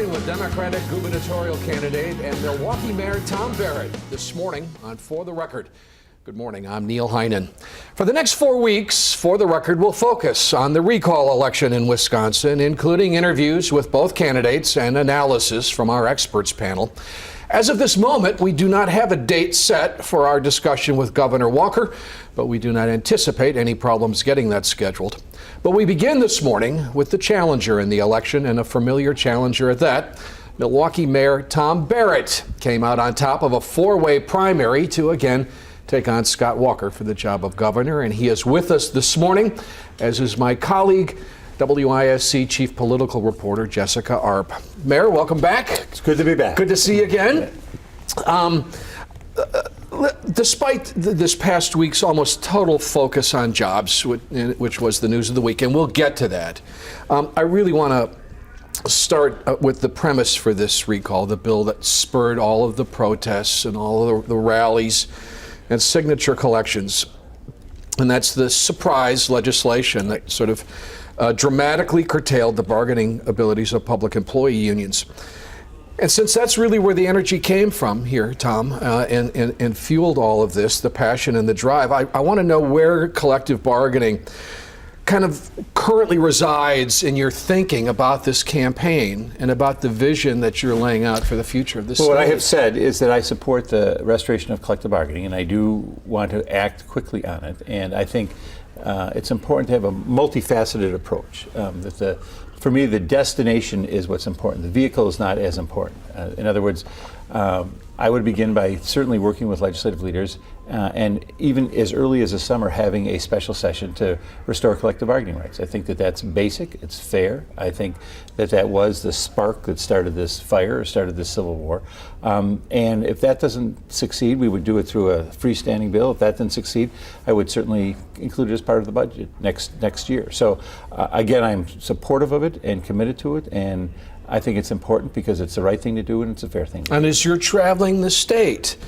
talking with Democratic gubernatorial candidate and Milwaukee Mayor Tom Barrett this morning on For the Record. Good morning, I'm Neil Heinen. For the next 4 weeks, For the Record will focus on the recall election in Wisconsin, including interviews with both candidates and analysis from our experts panel. As of this moment, we do not have a date set for our discussion with Governor Walker, but we do not anticipate any problems getting that scheduled. But we begin this morning with the challenger in the election, and a familiar challenger at that. Milwaukee Mayor Tom Barrett came out on top of a four-way primary to again take on Scott Walker for the job of governor, and he is with us this morning, as is my colleague, WISC Chief Political Reporter Jessica Arp. Mayor, welcome back. It's good to be back. Good to see you again. Despite this past week's almost total focus on jobs, which was the news of the week, and we'll get to that, I really want to start with the premise for this recall, the bill that spurred all of the protests and all of the rallies and signature collections. And that's the surprise legislation that sort of dramatically curtailed the bargaining abilities of public employee unions. And since that's really where the energy came from here, Tom, and fueled all of this, the passion and the drive, I want to know where collective bargaining kind of currently resides in your thinking about this campaign and about the vision that you're laying out for the future of this state. What I have said is that I support the restoration of collective bargaining, and I do want to act quickly on it. And I think it's important to have a multifaceted approach. For me, the destination is what's important. The vehicle is not as important. In other words, I would begin by certainly working with legislative leaders and even as early as the summer having a special session to restore collective bargaining rights. I think that that's basic, it's fair. I think that that was the spark that started this fire, or started this civil war. And if that doesn't succeed, we would do it through a freestanding bill. If that didn't succeed, I would certainly include it as part of the budget next year. So again, I'm supportive of it and committed to it, and I think it's important because it's the right thing to do and it's a fair thing to do. And as you're traveling the state,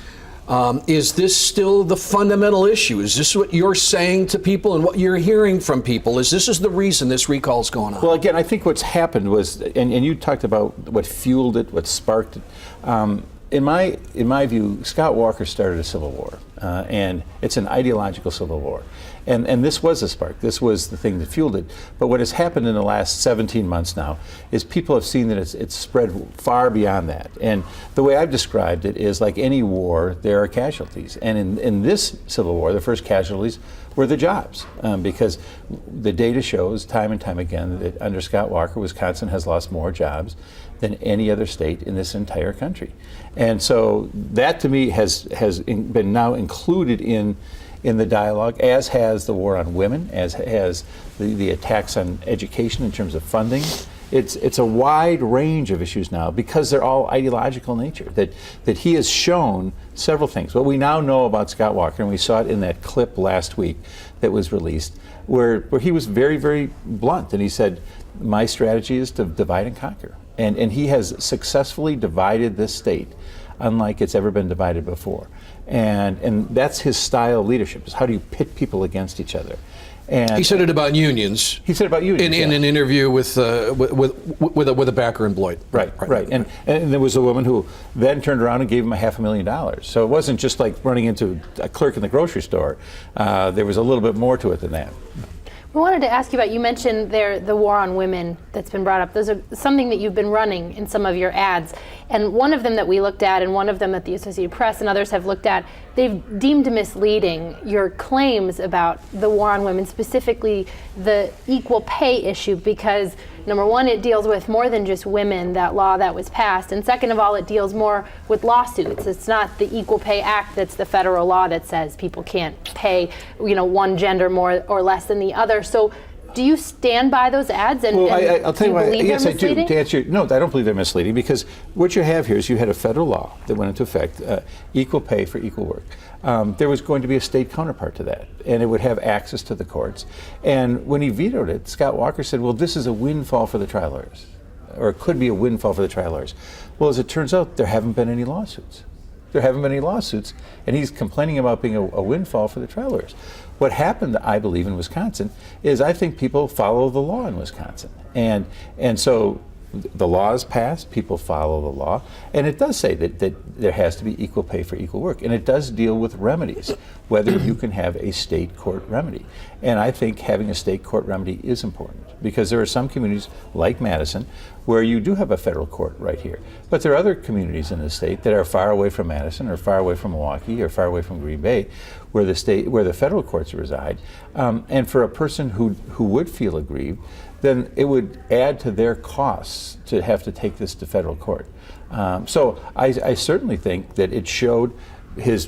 is this still the fundamental issue? Is this what you're saying to people and what you're hearing from people? Is the reason this recall is going on? Well, again, I think what's happened was, and you talked about what fueled it, what sparked it. In my view, Scott Walker started a civil war, and it's an ideological civil war. And this was a spark. This was the thing that fueled it. But what has happened in the last 17 months now is people have seen that it's spread far beyond that. And the way I've described it is, like any war, there are casualties. And in this civil war, the first casualties were the jobs, because the data shows time and time again that under Scott Walker, Wisconsin has lost more jobs than any other state in this entire country. And so that, to me, has been now included in the dialogue, as has the war on women, as has the attacks on education in terms of funding. It's a wide range of issues now because they're all ideological in nature, that he has shown several things. What we now know about Scott Walker, and we saw it in that clip last week that was released, where he was very, very blunt, and he said, my strategy is to divide and conquer. And he has successfully divided this state unlike it's ever been divided before. And that's his style of leadership, is how do you pit people against each other. And he said it about unions. He said it about unions in an interview with a backer in Bloyd. Right. And there was a woman who then turned around and gave him $500,000. So it wasn't just like running into a clerk in the grocery store. There was a little bit more to it than that. I wanted to ask you about, you mentioned there the war on women that's been brought up. Those are something that you've been running in some of your ads. And one of them that we looked at, and one of them that the Associated Press and others have looked at, they've deemed misleading your claims about the war on women, specifically the equal pay issue, because number one, it deals with more than just women, that law that was passed. And second of all, it deals more with lawsuits. It's not the Equal Pay Act that's the federal law that says people can't pay, one gender more or less than the other. So do you stand by those ads? I'll tell you why. Yes, I do. To answer, no, I don't believe they're misleading, because what you have here is you had a federal law that went into effect, equal pay for equal work. There was going to be a state counterpart to that, and it would have access to the courts. And when he vetoed it, Scott Walker said, well, this is a windfall for the trial lawyers, or it could be a windfall for the trial lawyers. Well, as it turns out, there haven't been any lawsuits. There haven't been any lawsuits, and he's complaining about being a windfall for the trial lawyers. What happened, I believe, in Wisconsin is I think people follow the law in Wisconsin. And so the law is passed, people follow the law, and it does say that there has to be equal pay for equal work, and it does deal with remedies, whether you can have a state court remedy. And I think having a state court remedy is important, because there are some communities like Madison where you do have a federal court right here. But there are other communities in the state that are far away from Madison, or far away from Milwaukee, or far away from Green Bay, where the federal courts reside. And for a person who would feel aggrieved, then it would add to their costs to have to take this to federal court. So I certainly think that it showed his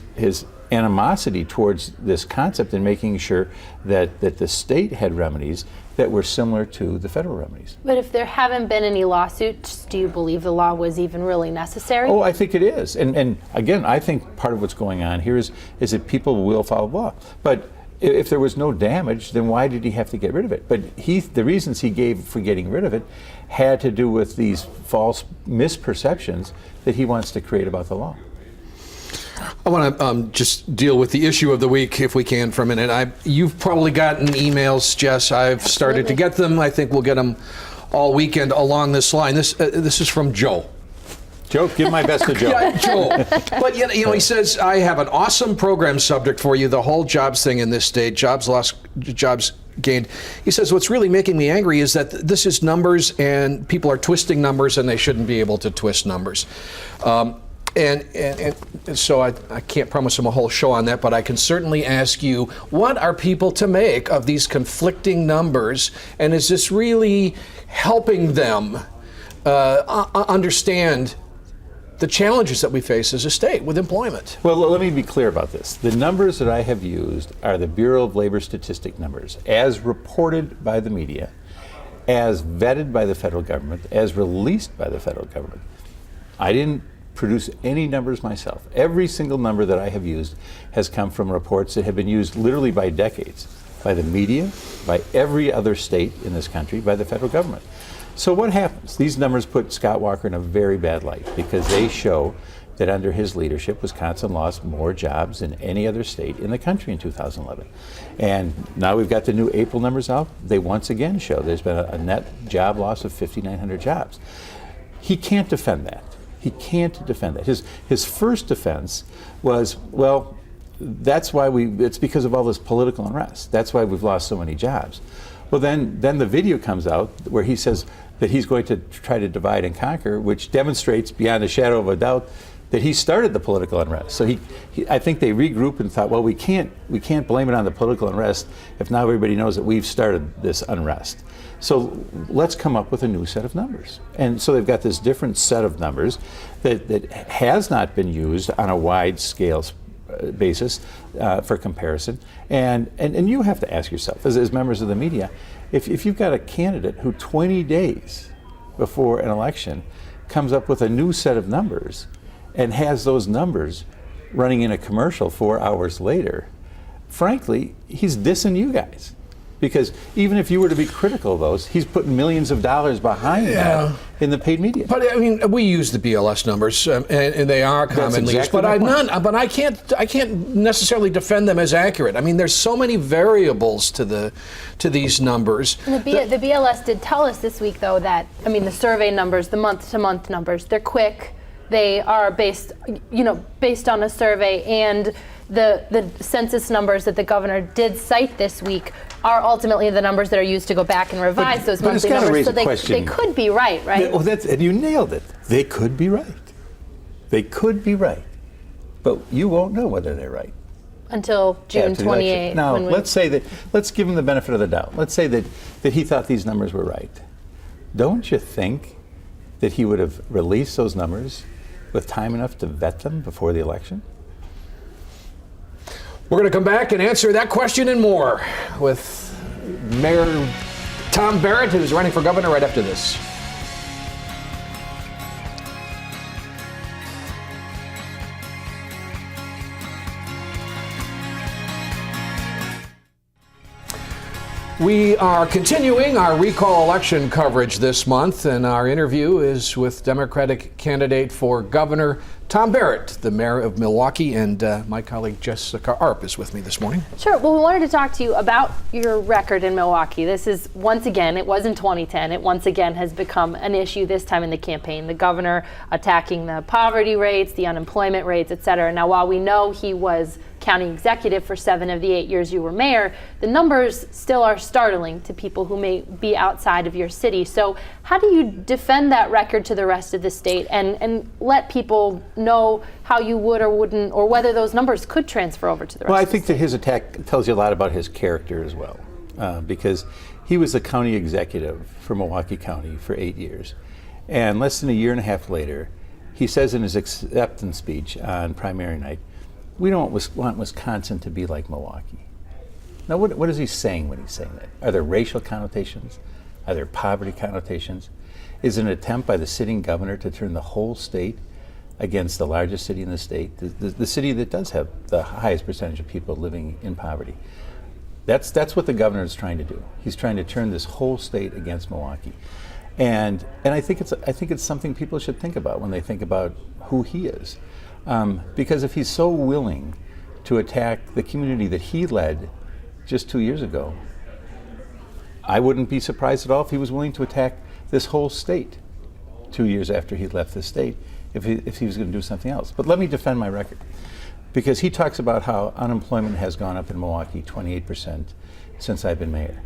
animosity towards this concept and making sure that the state had remedies that were similar to the federal remedies. But if there haven't been any lawsuits, do you believe the law was even really necessary? Oh, I think it is. And again, I think part of what's going on here is that people will follow the law. But if there was no damage, then why did he have to get rid of it? But the reasons he gave for getting rid of it had to do with these false misperceptions that he wants to create about the law. I want to just deal with the issue of the week, if we can, for a minute. You've probably gotten emails, Jess. I've started to get them. I think we'll get them all weekend along this line. This is from Joe. Joe, give my best to Joe. Yeah, Joe. But you know, he says, I have an awesome program subject for you, the whole jobs thing in this state, jobs lost, jobs gained. He says, what's really making me angry is that this is numbers, and people are twisting numbers, and they shouldn't be able to twist numbers. And so I can't promise him a whole show on that, but I can certainly ask you, what are people to make of these conflicting numbers, and is this really helping them understand the challenges that we face as a state with employment? Well, let me be clear about this. The numbers that I have used are the Bureau of Labor Statistic numbers, as reported by the media, as vetted by the federal government, as released by the federal government. I didn't produce any numbers myself. Every single number that I have used has come from reports that have been used literally by decades, by the media, by every other state in this country, by the federal government. So what happens? These numbers put Scott Walker in a very bad light, because they show that under his leadership, Wisconsin lost more jobs than any other state in the country in 2011. And now we've got the new April numbers out. They once again show there's been a net job loss of 5,900 jobs. He can't defend that. He can't defend that. His first defense was, well, that's why it's because of all this political unrest. That's why we've lost so many jobs. Well, then the video comes out where he says that he's going to try to divide and conquer, which demonstrates beyond a shadow of a doubt that he started the political unrest. So I think they regrouped and thought, well, we can't blame it on the political unrest if now everybody knows that we've started this unrest. So let's come up with a new set of numbers. And so they've got this different set of numbers that has not been used on a wide scale basis for comparison. And you have to ask yourself, as members of the media, if you've got a candidate who 20 days before an election comes up with a new set of numbers and has those numbers running in a commercial 4 hours later, frankly, he's dissing you guys. Because even if you were to be critical of those, he's putting millions of dollars behind that in the paid media. But I mean, we use the BLS numbers, and they are commonly used. But I can't necessarily defend them as accurate. I mean, there's so many variables to these numbers. And the BLS did tell us this week, though, that the survey numbers, the month-to-month numbers, they're quick. They are based on a survey, and the census numbers that the governor did cite this week are ultimately the numbers that are used to go back and revise those monthly numbers. So they could be right? Well, and you nailed it. They could be right. They could be right. But you won't know whether they're right until June 28th. Now, let's give him the benefit of the doubt. Let's say that he thought these numbers were right. Don't you think that he would have released those numbers with time enough to vet them before the election? We're going to come back and answer that question and more with Mayor Tom Barrett, who's running for governor, right after this. We are continuing our recall election coverage this month, and our interview is with Democratic candidate for governor Tom Barrett, the mayor of Milwaukee, and my colleague Jessica Arp is with me this morning. Sure. Well, we wanted to talk to you about your record in Milwaukee. This is, once again, it was in 2010. It once again has become an issue this time in the campaign. The governor attacking the poverty rates, the unemployment rates, et cetera. Now, while we know he was county executive for 7 of the 8 years you were mayor, the numbers still are startling to people who may be outside of your city. So how do you defend that record to the rest of the state and let people know how you would or wouldn't, or whether those numbers could transfer over to the rest of the state? Well, I think that his attack tells you a lot about his character as well, because he was the county executive for Milwaukee County for 8 years. And less than a year and a half later, he says in his acceptance speech on primary night, we don't want Wisconsin to be like Milwaukee. Now, what is he saying when he's saying that? Are there racial connotations? Are there poverty connotations? Is it an attempt by the sitting governor to turn the whole state against the largest city in the state, the city that does have the highest percentage of people living in poverty? That's what the governor is trying to do. He's trying to turn this whole state against Milwaukee. And I think it's something people should think about when they think about who he is. Because if he's so willing to attack the community that he led just 2 years ago, I wouldn't be surprised at all if he was willing to attack this whole state 2 years after he left the state, if he was going to do something else. But let me defend my record, because he talks about how unemployment has gone up in Milwaukee 28% since I've been mayor.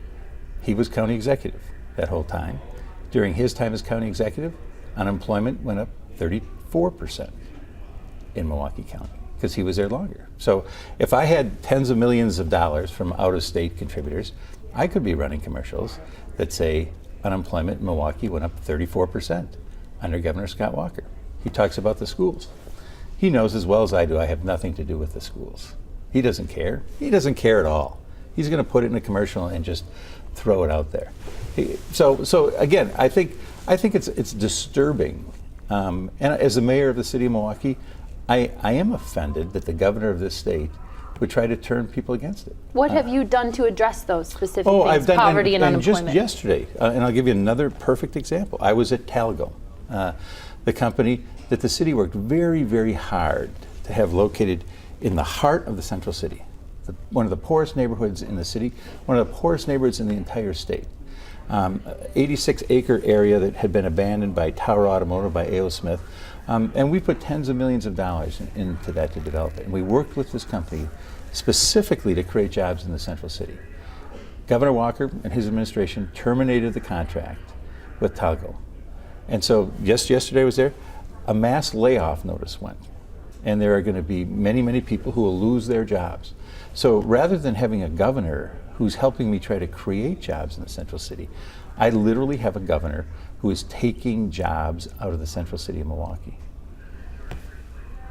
He was county executive that whole time. During his time as county executive, unemployment went up 34% in Milwaukee County, because he was there longer. So if I had tens of millions of dollars from out-of-state contributors, I could be running commercials that say unemployment in Milwaukee went up 34% under Governor Scott Walker. He talks about the schools. He knows as well as I do I have nothing to do with the schools. He doesn't care. He doesn't care at all. He's going to put it in a commercial and just throw it out there. So again, I think it's disturbing. And as the mayor of the city of Milwaukee, I am offended that the governor of this state would try to turn people against it. What have you done to address those specific things, poverty and unemployment? Just yesterday, and I'll give you another perfect example. I was at Talgo, the company that the city worked very, very hard to have located in the heart of the central city, one of the poorest neighborhoods in the city, one of the poorest neighborhoods in the entire state. 86-acre area that had been abandoned by Tower Automotive, by A.O. Smith. And we put tens of millions of dollars into that to develop it. And we worked with this company specifically to create jobs in the central city. Governor Walker and his administration terminated the contract with Talgo. And so just yesterday I was there, a mass layoff notice went. And there are going to be many, many people who will lose their jobs. So rather than having a governor who's helping me try to create jobs in the central city, I literally have a governor who is taking jobs out of the central city of Milwaukee.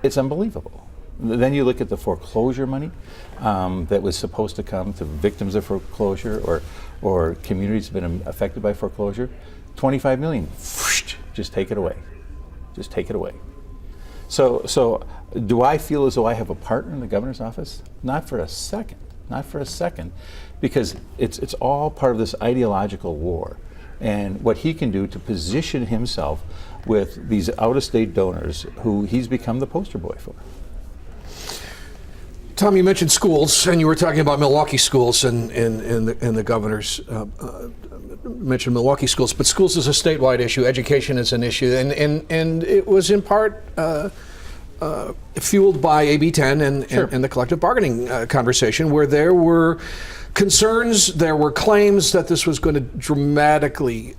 It's unbelievable. Then you look at the foreclosure money that was supposed to come to victims of foreclosure or communities that have been affected by foreclosure. 25 million, just take it away. Just take it away. So do I feel as though I have a partner in the governor's office? Not for a second. Not for a second, because it's all part of this ideological war and what he can do to position himself with these out-of-state donors who he's become the poster boy for. Tom, you mentioned schools, and you were talking about Milwaukee schools, and the governor's mentioned Milwaukee schools, but schools is a statewide issue. Education is an issue, and it was in part fueled by AB 10 and the collective bargaining conversation, where there were concerns, there were claims that this was going to dramatically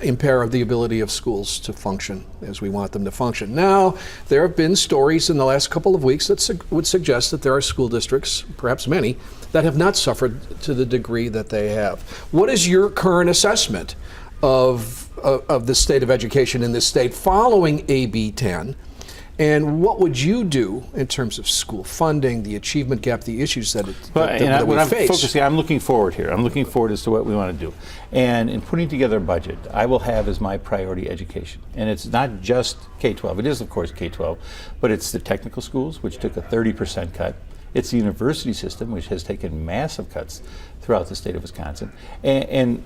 impair the ability of schools to function as we want them to function. Now, there have been stories in the last couple of weeks that would suggest that there are school districts, perhaps many, that have not suffered to the degree that they have. What is your current assessment of the state of education in this state following AB 10? And what would you do in terms of school funding, the achievement gap, the issues that we face? I'm looking forward here. I'm looking forward as to what we want to do. And in putting together a budget, I will have as my priority education. And it's not just K-12. It is, of course, K-12, but it's the technical schools, which took a 30% cut. It's the university system, which has taken massive cuts throughout the state of Wisconsin. And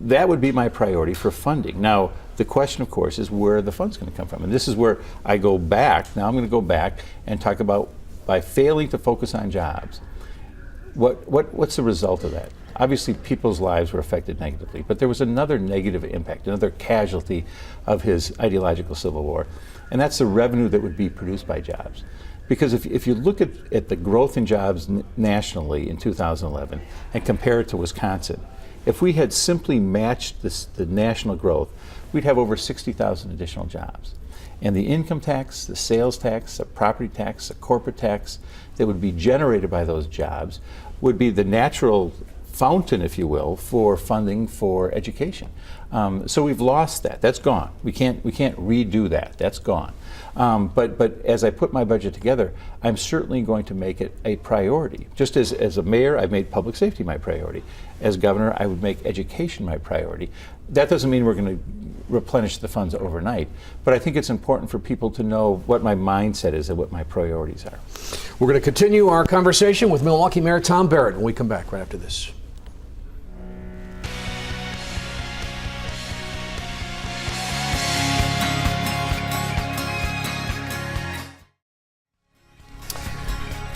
that would be my priority for funding. Now, the question, of course, is where the fund's going to come from. And this is where I go back. Now I'm going to go back and talk about, by failing to focus on jobs, what's the result of that? Obviously, people's lives were affected negatively, but there was another negative impact, another casualty of his ideological civil war, and that's the revenue that would be produced by jobs. Because if you look at the growth in jobs nationally in 2011 and compare it to Wisconsin, if we had simply matched the national growth, we'd have over 60,000 additional jobs. And the income tax, the sales tax, the property tax, the corporate tax that would be generated by those jobs would be the natural fountain, if you will, for funding for education. So we've lost that. That's gone. We can't redo that. That's gone. But as I put my budget together, I'm certainly going to make it a priority. Just as a mayor, I've made public safety my priority. As governor, I would make education my priority. That doesn't mean we're going to replenish the funds overnight, but I think it's important for people to know what my mindset is and what my priorities are. We're going to continue our conversation with Milwaukee Mayor Tom Barrett when we come back right after this.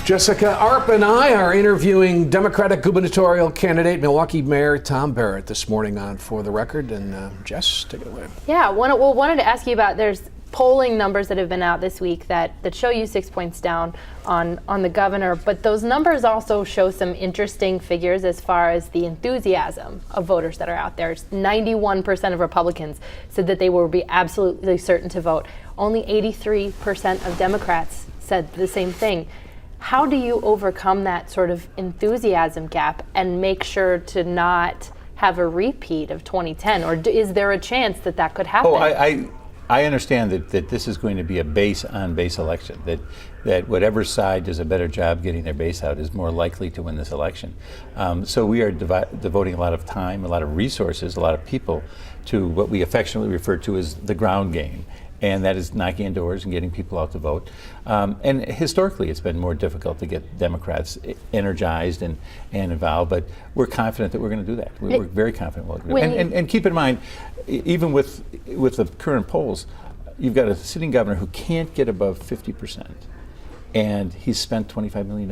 Jessica Arp and I are interviewing Democratic gubernatorial candidate, Milwaukee Mayor Tom Barrett, this morning on For the Record. And Jess, take it away. Yeah, wanted to ask you about, there's polling numbers that have been out this week that show you 6 points down on the governor, but those numbers also show some interesting figures as far as the enthusiasm of voters that are out there. 91% of Republicans said that they will be absolutely certain to vote. Only 83% of Democrats said the same thing. How do you overcome that sort of enthusiasm gap and make sure to not have a repeat of 2010? Or is there a chance that could happen? Oh, I understand that this is going to be a base-on-base election, that whatever side does a better job getting their base out is more likely to win this election. So we are devoting a lot of time, a lot of resources, a lot of people to what we affectionately refer to as the ground game. And that is knocking on doors and getting people out to vote. And historically, it's been more difficult to get Democrats energized and involved, but we're confident that we're going to do that. We're very confident we'll do it. And keep in mind, even with the current polls, you've got a sitting governor who can't get above 50%, and he's spent $25 million.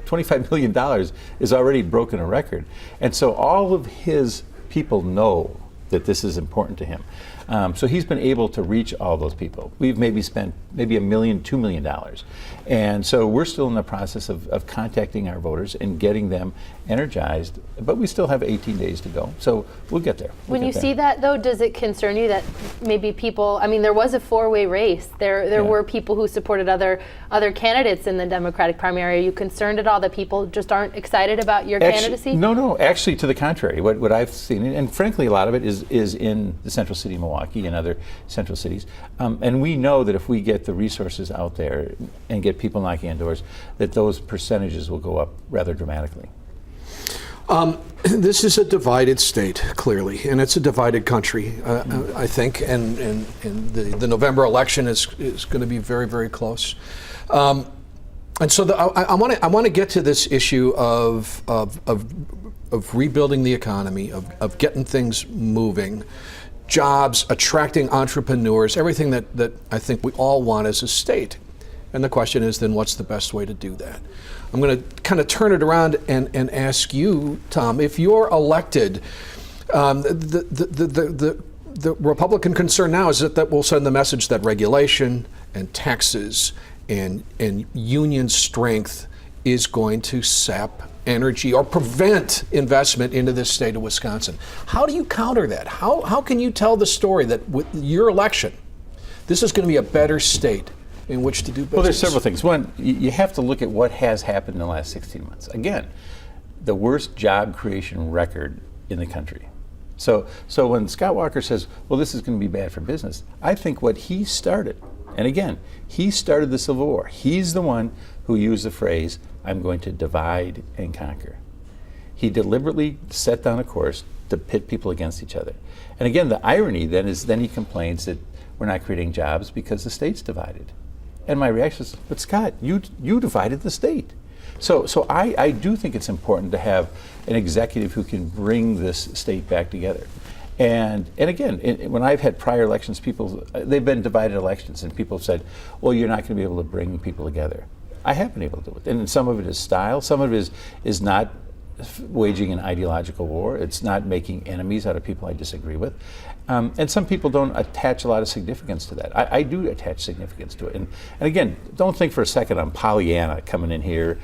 $25 million is already broken a record. And so all of his people know that this is important to him. So he's been able to reach all those people. We've maybe spent $1 million, $2 million. And so we're still in the process of contacting our voters and getting them energized, but we still have 18 days to go. So we'll get there. When you see that, though, does it concern you that maybe people, I mean, there was a four-way race. There were people who supported other candidates in the Democratic primary. Are you concerned at all that people just aren't excited about your candidacy? No, actually to the contrary. What I've seen, and frankly a lot of it is in the central city of Milwaukee and other central cities. And we know that if we get the resources out there and get people knocking on doors, that those percentages will go up rather dramatically. This is a divided state, clearly, and it's a divided country, I think, and the November election is going to be very, very close. And so I want to get to this issue of rebuilding the economy, of getting things moving, jobs, attracting entrepreneurs, everything that I think we all want as a state. And the question is then, what's the best way to do that? I'm going to kind of turn it around and ask you, Tom, if you're elected, the Republican concern now is that will send the message that regulation and taxes and union strength is going to sap energy or prevent investment into this state of Wisconsin. How do you counter that? How can you tell the story that with your election, this is going to be a better state in which to do business? Well, there's several things. One, you have to look at what has happened in the last 16 months. Again, the worst job creation record in the country. So when Scott Walker says, well, this is going to be bad for business, I think what he started, and again, he started the Civil War. He's the one who used the phrase, I'm going to divide and conquer. He deliberately set down a course to pit people against each other. And again, the irony then is he complains that we're not creating jobs because the state's divided. And my reaction is, but Scott, you divided the state. So I do think it's important to have an executive who can bring this state back together. And again, when I've had prior elections, they've been divided elections, and people have said, well, you're not going to be able to bring people together. I have been able to do it. And some of it is style, some of it is not waging an ideological war. It's not making enemies out of people I disagree with. And some people don't attach a lot of significance to that. I do attach significance to it. And again, don't think for a second I'm Pollyanna coming in here.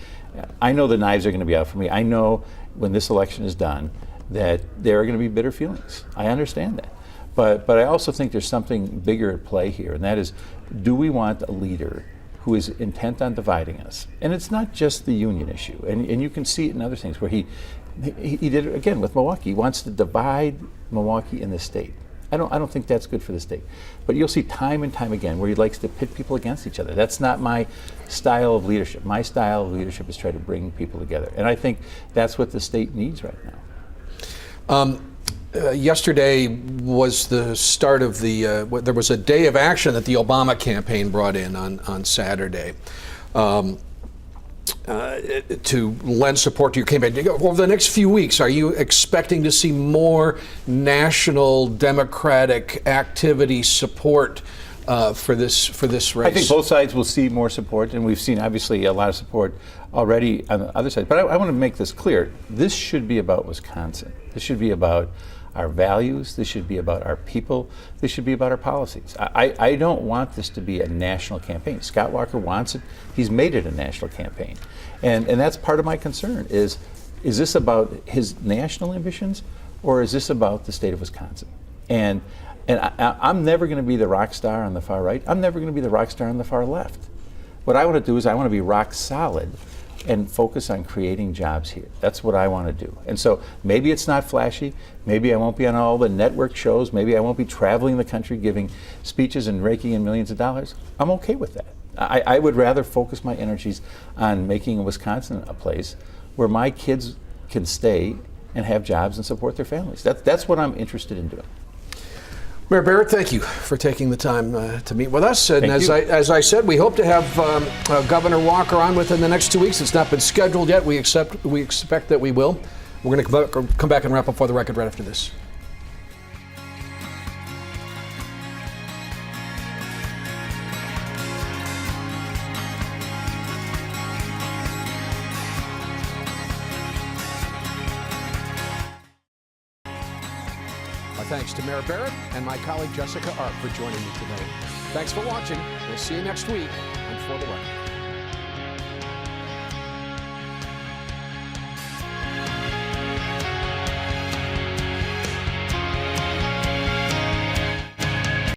I know the knives are going to be out for me. I know when this election is done that there are going to be bitter feelings. I understand that. But I also think there's something bigger at play here, and that is, do we want a leader who is intent on dividing us? And it's not just the union issue, and you can see it in other things where he did it again with Milwaukee. He wants to divide Milwaukee and the state. I don't think that's good for the state. But you'll see time and time again where he likes to pit people against each other. That's not my style of leadership. My style of leadership is try to bring people together, and I think that's what the state needs right now. Yesterday was the start of there was a day of action that the Obama campaign brought in on Saturday to lend support to your campaign. Over the next few weeks, are you expecting to see more national Democratic activity support for this race? I think both sides will see more support, and we've seen obviously a lot of support already on the other side. But I want to make this clear. This should be about Wisconsin. This should be about our values. This should be about our people. This should be about our policies. I don't want this to be a national campaign. Scott Walker wants it. He's made it a national campaign. And that's part of my concern is this about his national ambitions, or is this about the state of Wisconsin? And I'm never going to be the rock star on the far right. I'm never going to be the rock star on the far left. What I want to do is I want to be rock solid and focus on creating jobs here. That's what I want to do. And so maybe it's not flashy. Maybe I won't be on all the network shows. Maybe I won't be traveling the country giving speeches and raking in millions of dollars. I'm okay with that. I would rather focus my energies on making Wisconsin a place where my kids can stay and have jobs and support their families. That's what I'm interested in doing. Mayor Barrett, thank you for taking the time to meet with us. And as I said, we hope to have Governor Walker on within the next 2 weeks. It's not been scheduled yet. We expect that we will. We're going to come back and wrap up For the Record right after this. Thanks to Mayor Barrett and my colleague Jessica Arp for joining me today. Thanks for watching. We'll see you next week on For the Record.